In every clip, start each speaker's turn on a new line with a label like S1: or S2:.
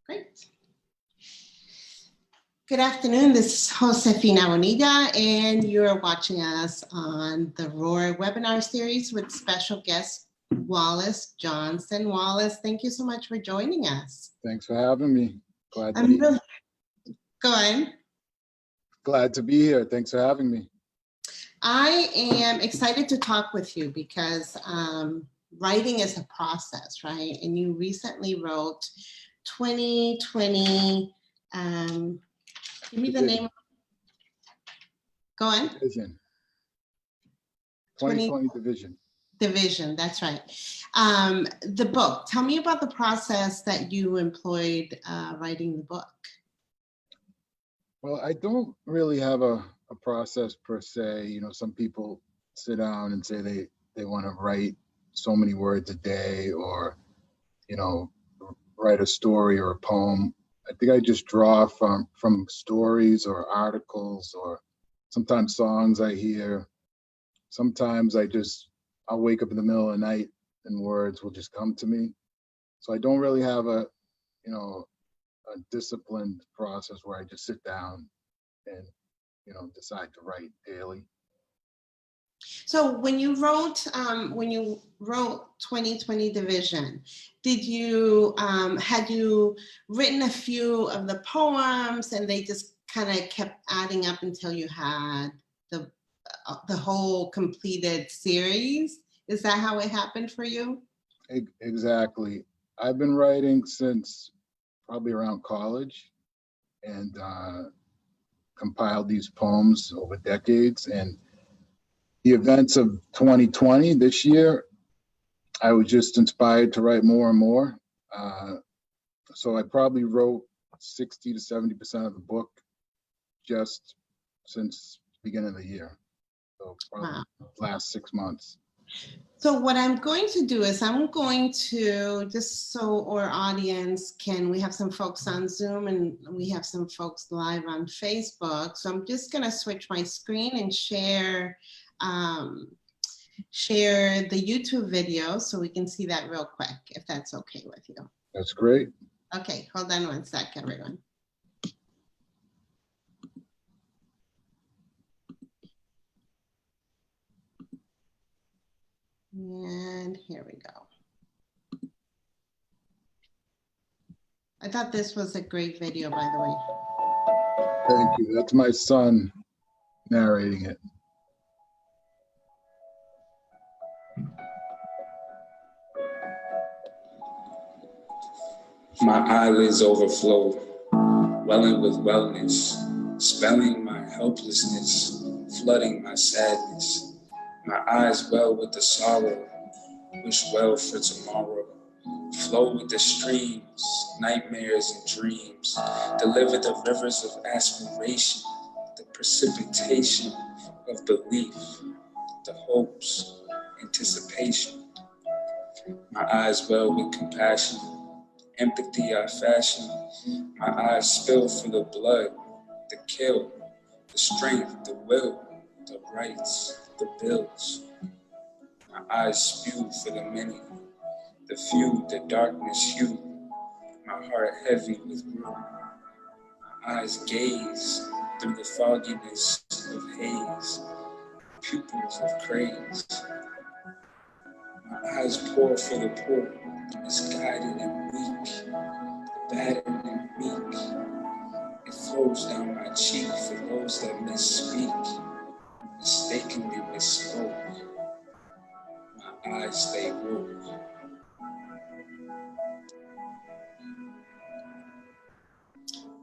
S1: Great. Good afternoon, this is Josefina Bonilla, and you're watching us on the ROAR webinar series with special guest Wallace Johnson. Wallace, thank you so much for joining us.
S2: Thanks for having me. Glad to be here.
S1: Go on.
S2: Glad to be here. Thanks for having me. I
S1: am excited to talk with you because writing is a process, right? And you recently wrote 2020, give me the name. Go on.
S2: Division. 2020 Division.
S1: Division, that's right. The book, tell me about the process that you employed writing the book.
S2: Well, I don't really have a process per se. You know, some people sit down and say they want to write so many words a day, or, you know, write a story or a poem. I think I just draw from stories or articles, or sometimes songs I hear. Sometimes I'll wake up in the middle of the night and words will just come to me. So I don't really have a disciplined process where I just sit down and, decide to write daily.
S1: So when you wrote 2020 Division, did you had you written a few of the poems and they just kind of kept adding up until you had the whole completed series? Is that how it happened for you?
S2: Exactly. I've been writing since probably around college, and compiled these poems over decades. And the events of 2020 this year, I was just inspired to write more and more. So I probably wrote 60 to 70% of the book just since the beginning of the year. So probably last 6 months.
S1: So what I'm going to do is I'm going to, just so our audience we have some folks on Zoom and we have some folks live on Facebook. So I'm just going to switch my screen and share the YouTube video so we can see that real quick, if that's okay with you.
S2: That's great.
S1: Okay, hold on one sec, everyone. And here we go. I thought this was a great video, by the way.
S2: Thank you. That's my son narrating it.
S3: My eyelids overflow, welling with wellness, spelling my helplessness, flooding my sadness. My eyes well with the sorrow, wish well for tomorrow. Flow with the streams, nightmares and dreams. Deliver the rivers of aspiration, the precipitation of belief, the hopes, anticipation. My eyes well with compassion, empathy I fashion. My eyes spill for the blood, the kill, the strength, the will, the rights, the bills. My eyes spew for the many, the few, the darkness hue. My heart heavy with rue. My eyes gaze through the fogginess of haze, pupils of craze. My eyes pour for the poor, misguided and weak, battered and meek. It flows down my cheek for those that misspeak, mistakenly misspoke. My eyes stay woke.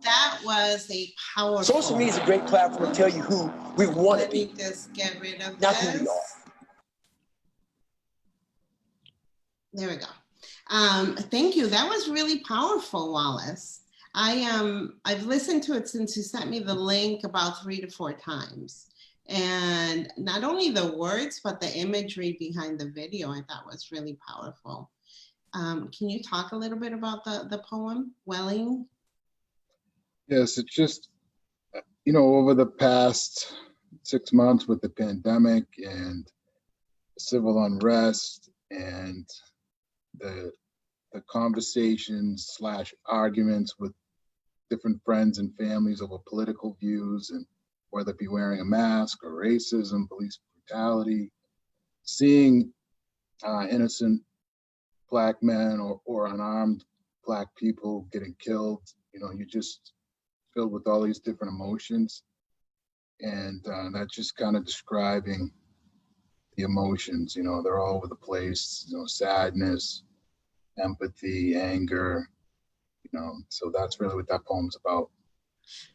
S1: That was a powerful.
S4: Social media is a great platform to tell you who we want to be.
S1: Let me just get rid of
S4: not
S1: this.
S4: who we are.
S1: There we go. Thank you. That was really powerful, Wallace. I've listened to it since you sent me the link about 3 to 4 times. And not only the words, but the imagery behind the video I thought was really powerful. Can you talk a little bit about the poem, Welling?
S2: Yes, it's just, over the past 6 months with the pandemic and civil unrest and the the conversations slash arguments with different friends and families over political views, and whether it be wearing a mask or racism, police brutality, seeing innocent Black men or unarmed Black people getting killed. You just filled with all these different emotions. And that's just kind of describing the emotions. They're all over the place, sadness, empathy, anger, so that's really what that poem's about.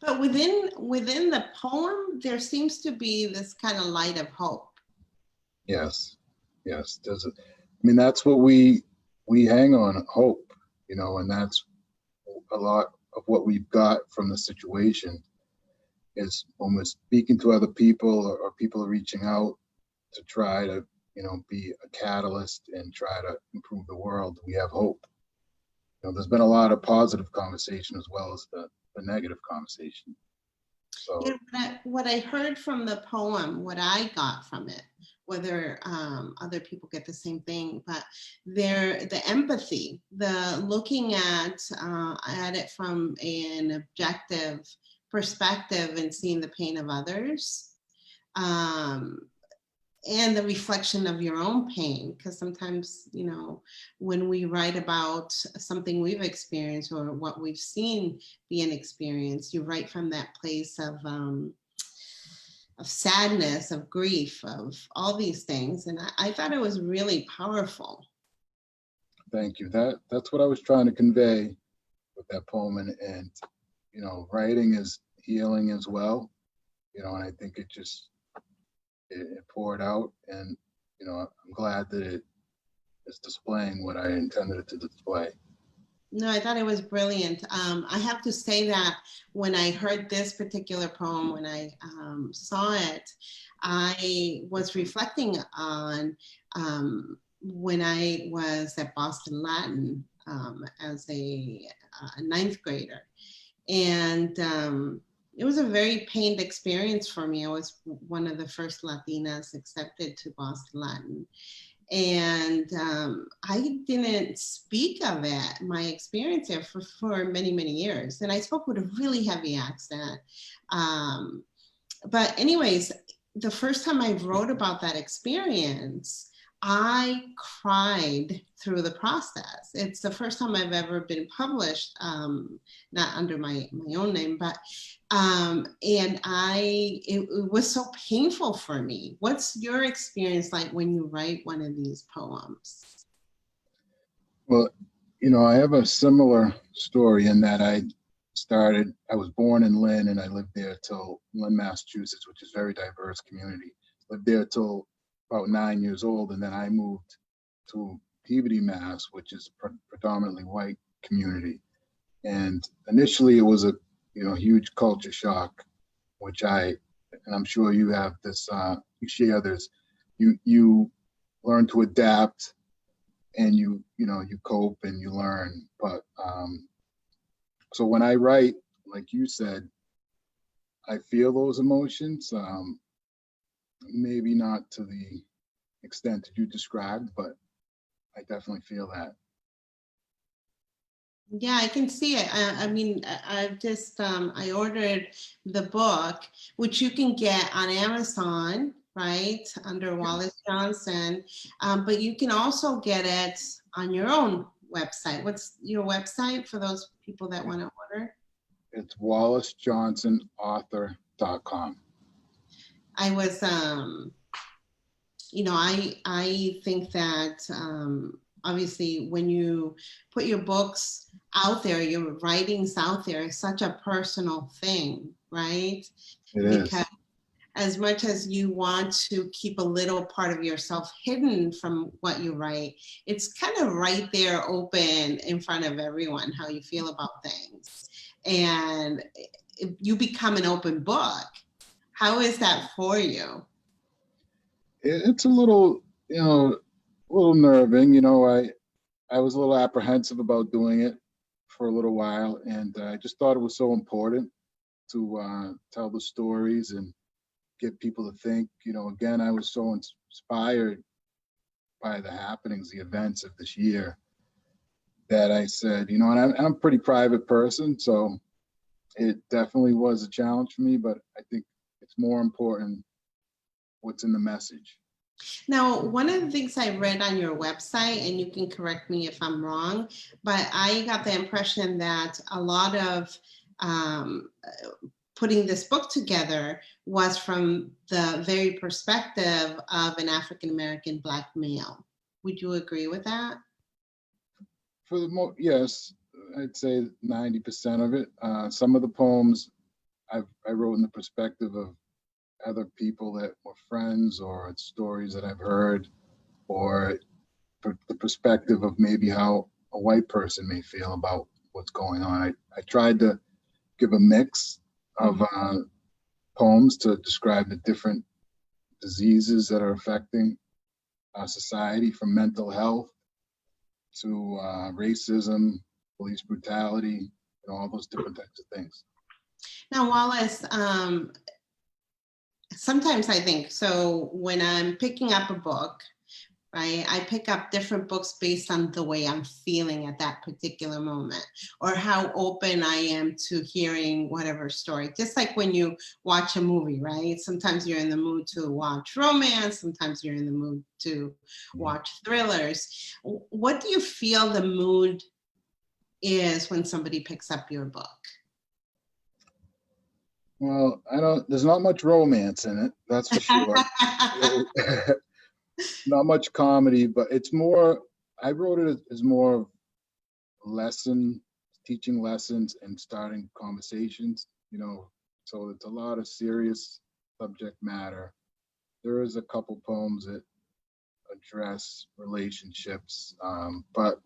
S1: But within the poem, there seems to be this kind of light of hope.
S2: Yes. That's what we hang on, hope, and that's a lot of what we've got from the situation is when we're speaking to other people or people are reaching out to try to, be a catalyst and try to improve the world, we have hope. There's been a lot of positive conversation as well as the negative conversation. So
S1: Yeah, what I heard from the poem, what I got from it, whether other people get the same thing, but the empathy, the looking at it from an objective perspective and seeing the pain of others, and the reflection of your own pain, because sometimes, when we write about something we've experienced or what we've seen being experienced, you write from that place of sadness, of grief, of all these things. And I thought it was really powerful.
S2: Thank you. That's what I was trying to convey with that poem. And writing is healing as well, and I think it poured out, and I'm glad that it is displaying what I intended it to display.
S1: No, I thought it was brilliant. I have to say that when I heard this particular poem, when I saw it, I was reflecting on when I was at Boston Latin as a ninth grader. And it was a very pained experience for me. I was one of the first Latinas accepted to Boston Latin. And I didn't speak of it, my experience there, for many, many years. And I spoke with a really heavy accent. But anyways, the first time I wrote about that experience, I cried through the process. It's the first time I've ever been published, not under my own name, but and it was so painful for me. What's your experience like when you write one of these poems?
S2: Well, I have a similar story in that I was born in Lynn, and I lived there till Lynn, Massachusetts, which is a very diverse community. Lived there till about 9 years old, and then I moved to Peabody, Mass, which is predominantly white community. And initially it was a huge culture shock, which and I'm sure you have this, you share this, you learn to adapt, and you cope and you learn. But so when I write, like you said, I feel those emotions, maybe not to the extent that you described, but I definitely feel that.
S1: Yeah, I can see it. I've just, I ordered the book, which you can get on Amazon, right, under Wallace Johnson, but you can also get it on your own website. What's your website for those people that want to order?
S2: It's wallacejohnsonauthor.com.
S1: I was, I think that obviously when you put your books out there, your writings out there, it's such a personal thing, right? Because as much as you want to keep a little part of yourself hidden from what you write, it's kind of right there open in front of everyone, how you feel about things. And you become an open book. How is that for you?
S2: It's a little, a little nerving. I was a little apprehensive about doing it for a little while, and I just thought it was so important to tell the stories and get people to think. Again, I was so inspired by the happenings, the events of this year, that I said, and I'm a pretty private person, so it definitely was a challenge for me, but I think it's more important what's in the message.
S1: Now, one of the things I read on your website, and you can correct me if I'm wrong, but I got the impression that a lot of putting this book together was from the very perspective of an African-American Black male. Would you agree with that?
S2: For the yes, I'd say 90% of it. Some of the poems I wrote in the perspective of other people that were friends, or stories that I've heard, or the perspective of maybe how a white person may feel about what's going on. I tried to give a mix of poems to describe the different diseases that are affecting our society, from mental health to racism, police brutality, all those different types of things.
S1: Now, Wallace, sometimes I think, so when I'm picking up a book, right, I pick up different books based on the way I'm feeling at that particular moment, or how open I am to hearing whatever story. Just like when you watch a movie, right? Sometimes you're in the mood to watch romance, sometimes you're in the mood to watch thrillers. What do you feel the mood is when somebody picks up your book?
S2: Well, there's not much romance in it, that's for sure. Not much comedy, but it's more, I wrote it as more of teaching lessons and starting conversations, so it's a lot of serious subject matter. There is a couple poems that address relationships, but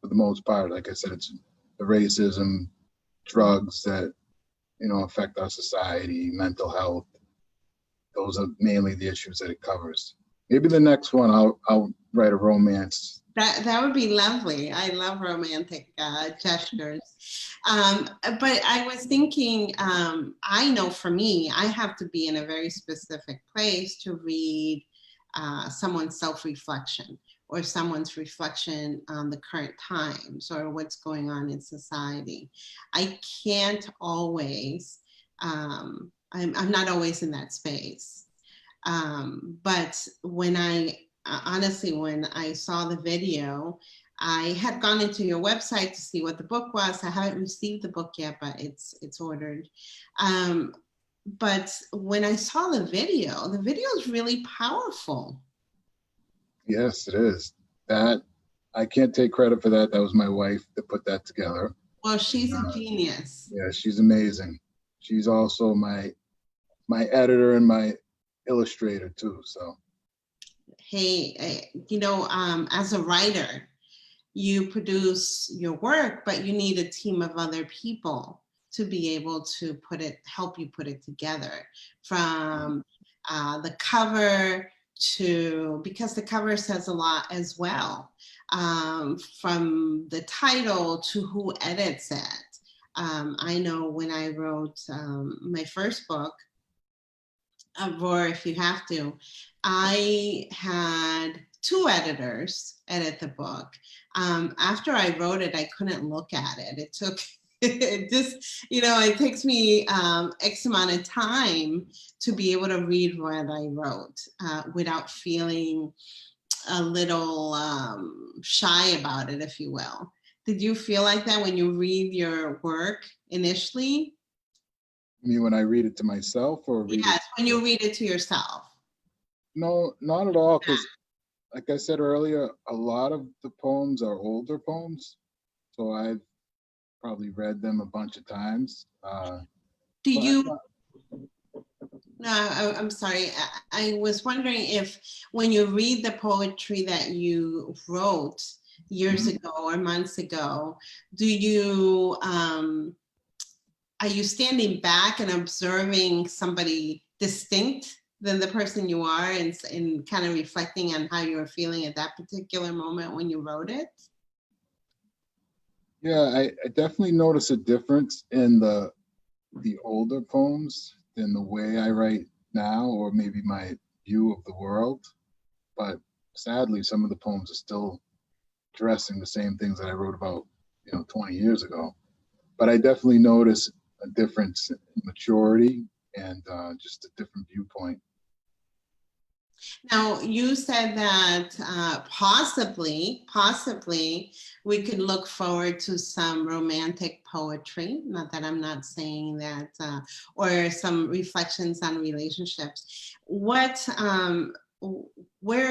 S2: for the most part, like I said, it's the racism, drugs that, affect our society, mental health. Those are mainly the issues that it covers. Maybe the next one I'll write a romance.
S1: That would be lovely. I love romantic gestures. But I was thinking, I know for me, I have to be in a very specific place to read someone's self-reflection, or someone's reflection on the current times or what's going on in society. I can't always, I'm not always in that space. But honestly, when I saw the video, I had gone into your website to see what the book was. I haven't received the book yet, but it's ordered. But when I saw the video is really powerful.
S2: Yes, it is. That I can't take credit for that. That was my wife that put that together.
S1: Well, she's a genius.
S2: Yeah, she's amazing. She's also my editor and my illustrator too. So,
S1: hey, as a writer, you produce your work, but you need a team of other people to be able to help you put it together, from the cover to, because the cover says a lot as well, from the title to who edits it. I know when I wrote my first book, Roar If You Have To, I had 2 editors edit the book. After I wrote it, I couldn't look at it. It took, it just, it takes me X amount of time to be able to read what I wrote without feeling a little shy about it, if you will. Did you feel like that when you read your work initially?
S2: I mean, when I read it to myself or read
S1: Yes,
S2: it?
S1: when you read it to yourself.
S2: No, not at all. Because, like I said earlier, a lot of the poems are older poems, so I've probably read them a bunch of times.
S1: Do you? No, I'm sorry. I was wondering if, when you read the poetry that you wrote years ago or months ago, do you? Are you standing back and observing somebody distinct than the person you are, and kind of reflecting on how you were feeling at that particular moment when you wrote it?
S2: Yeah, I definitely notice a difference in the older poems than the way I write now, or maybe my view of the world. But sadly, some of the poems are still addressing the same things that I wrote about, 20 years ago. But I definitely notice a difference in maturity and just a different viewpoint.
S1: Now, you said that possibly, we could look forward to some romantic poetry. Not that I'm not saying that, or some reflections on relationships. Where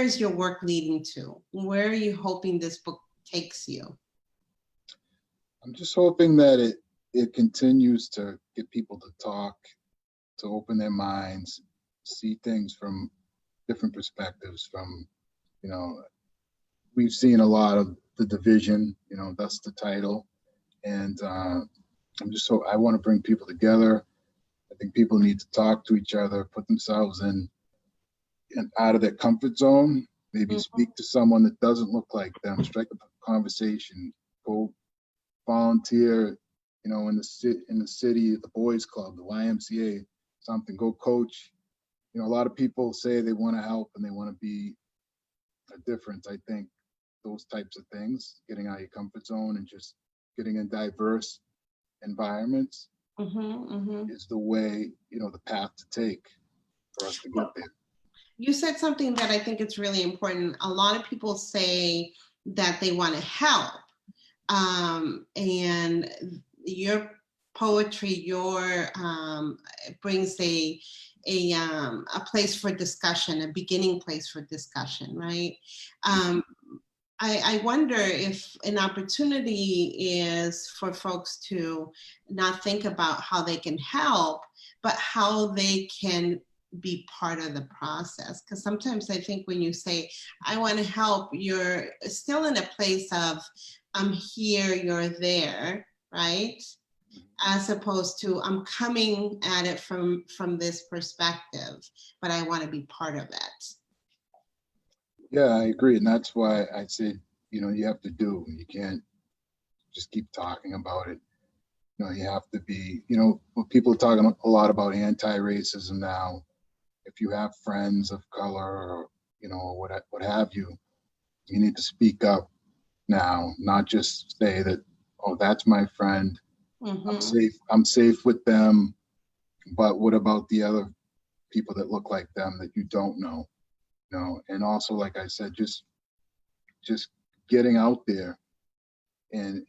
S1: is your work leading to? Where are you hoping this book takes you?
S2: I'm just hoping that it continues to get people to talk, to open their minds, see things from different perspectives. From, we've seen a lot of the division, that's the title. And I want to bring people together. I think people need to talk to each other, put themselves in out of their comfort zone, maybe speak to someone that doesn't look like them, strike up a conversation, go volunteer, in the city, the boys club, the YMCA, something, go coach. A lot of people say they want to help and they want to be a difference. I think those types of things, getting out of your comfort zone and just getting in diverse environments is the way, the path to take for us to get there.
S1: You said something that I think is really important. A lot of people say that they want to help. And your poetry, brings a place for discussion, a beginning place for discussion, right? I wonder if an opportunity is for folks to not think about how they can help, but how they can be part of the process. Because sometimes I think when you say, I want to help, you're still in a place of, I'm here, you're there, right? As opposed to, I'm coming at it from this perspective, but I want to be part of it.
S2: Yeah, I agree. And that's why I said, you have to do. You can't just keep talking about it. You have to be, people are talking a lot about anti-racism now. If you have friends of color or, what have you, you need to speak up now, not just say that, oh, that's my friend. I'm safe with them. But what about the other people that look like them that you don't know? And also, like I said, just getting out there and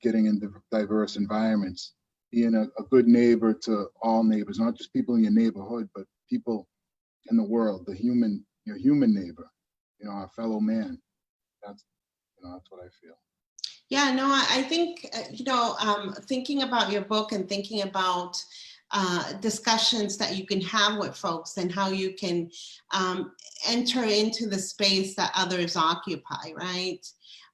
S2: getting into diverse environments, being a good neighbor to all neighbors, not just people in your neighborhood, but people in the world, your human neighbor, our fellow man. That's what I feel.
S1: Yeah, no, I think, thinking about your book and thinking about discussions that you can have with folks and how you can enter into the space that others occupy, right?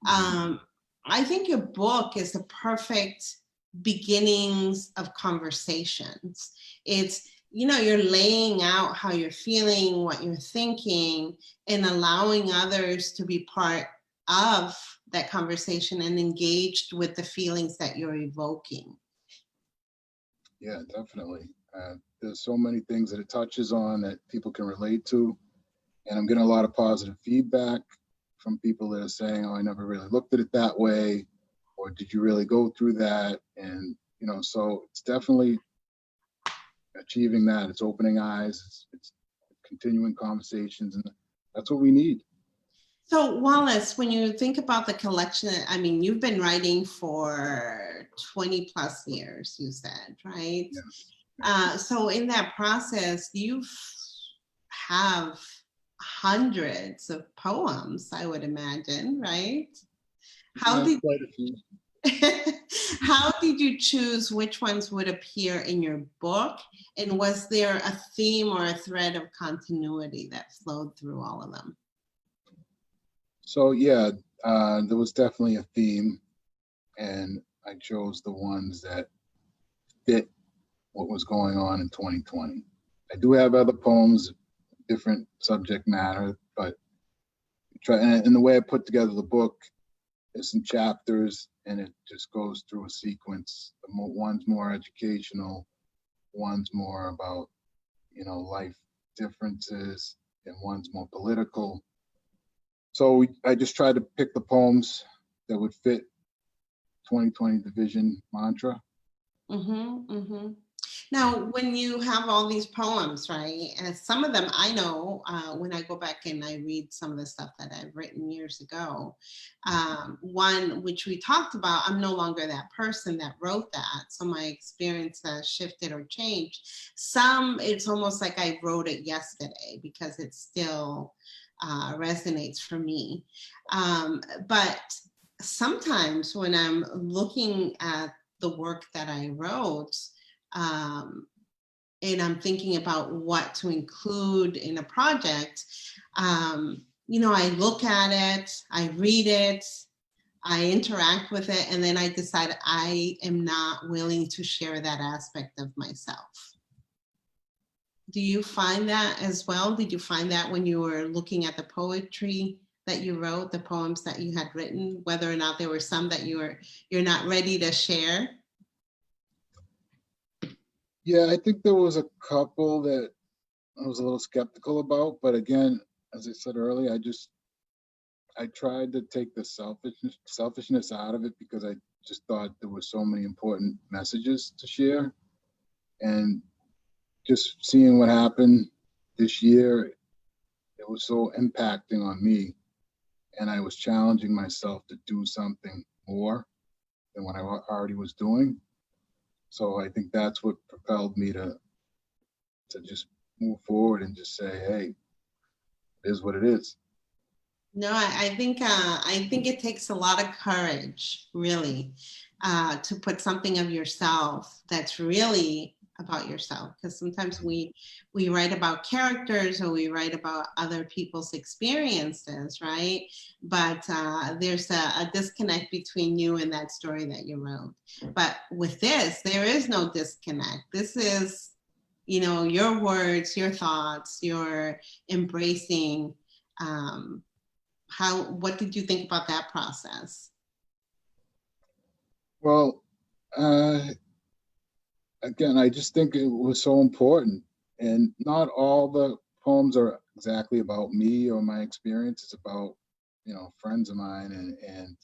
S1: I think your book is the perfect beginnings of conversations. It's, you're laying out how you're feeling, what you're thinking, and allowing others to be part of that conversation and engaged with the feelings that you're evoking.
S2: Yeah, definitely. There's so many things that it touches on that people can relate to. And I'm getting a lot of positive feedback from people that are saying, oh, I never really looked at it that way. Or did you really go through that? And, so it's definitely achieving that. It's opening eyes. It's continuing conversations. And that's what we need.
S1: So Wallace, when you think about the collection, I mean, you've been writing for 20 plus years, you said, right?
S2: Yeah.
S1: So in that process, you have hundreds of poems, I would imagine, right? How did you choose which ones would appear in your book? And was there a theme or a thread of continuity that flowed through all of them?
S2: So yeah, there was definitely a theme, and I chose the ones that fit what was going on in 2020. I do have other poems, different subject matter, but and the way I put together the book, there's some chapters, and it just goes through a sequence. One's more educational, one's more about, life differences, and one's more political. So I just tried to pick the poems that would fit 2020 division mantra.
S1: Mm-hmm, mm-hmm. Now, when you have all these poems, right, and some of them I know when I go back and I read some of the stuff that I've written years ago, one which we talked about, I'm no longer that person that wrote that, so my experience has shifted or changed. Some, it's almost like I wrote it yesterday because it still resonates for me. But sometimes when I'm looking at the work that I wrote, and I'm thinking about what to include in a project, you know, I look at it, I read it, I interact with it, and then I decide I am not willing to share that aspect of myself. Do you find that as well? Did you find that when you were looking at the poetry that you wrote, the poems that you had written, whether or not there were some that you're not ready to share?
S2: Yeah, I think there was a couple that I was a little skeptical about, but again, as I said earlier, I tried to take the selfishness out of it because I just thought there were so many important messages to share. And just seeing what happened this year, it was so impacting on me. And I was challenging myself to do something more than what I already was doing. So I think that's what propelled me to just move forward and just say, hey, it is what it is.
S1: No, I think it takes a lot of courage, really, to put something of yourself that's really about yourself. Because sometimes we write about characters or we write about other people's experiences, right? But there's a disconnect between you and that story that you wrote. But with this, there is no disconnect. This is, you know, your words, your thoughts, your embracing. What did you think about that process?
S2: Well, again, I just think it was so important. And not all the poems are exactly about me or my experience. It's about, you know, friends of mine and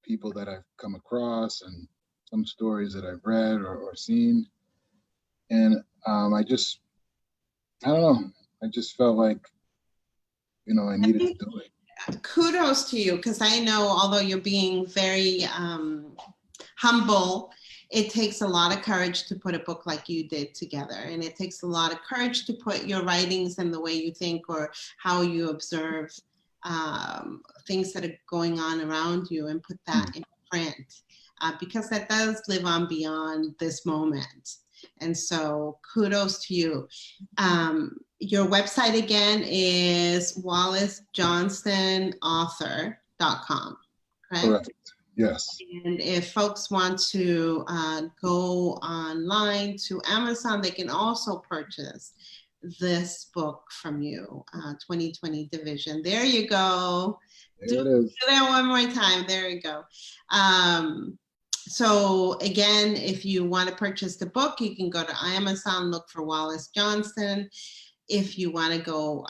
S2: people that I've come across and some stories that I've read or seen. And I don't know, I just felt like, you know, I needed to do it.
S1: Kudos to you, because I know, although you're being very humble, it takes a lot of courage to put a book like you did together. And it takes a lot of courage to put your writings and the way you think or how you observe things that are going on around you and put that in print, because that does live on beyond this moment. And so kudos to you. Your website again is wallacejohnstonauthor.com, correct?
S2: Correct. Yes.
S1: And if folks want to go online to Amazon, they can also purchase this book from you, 2020 Division. There you go.
S2: There it is.
S1: Do that one more time. There you go. So again, if you want to purchase the book, you can go to Amazon, look for Wallace Johnston. If you want to go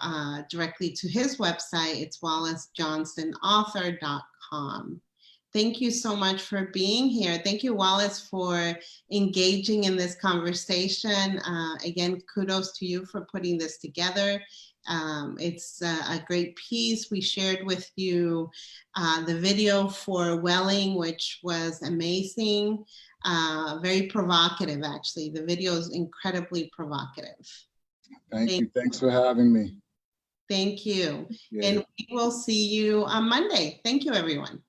S1: directly to his website, it's wallacejohnstonauthor.com. Thank you so much for being here. Thank you, Wallace, for engaging in this conversation. Again, kudos to you for putting this together. It's a great piece. We shared with you the video for Welling, which was amazing, very provocative, actually. The video is incredibly provocative.
S2: Thank you. Thanks for having me.
S1: Thank you.
S2: Yeah.
S1: And we will see you on Monday. Thank you, everyone.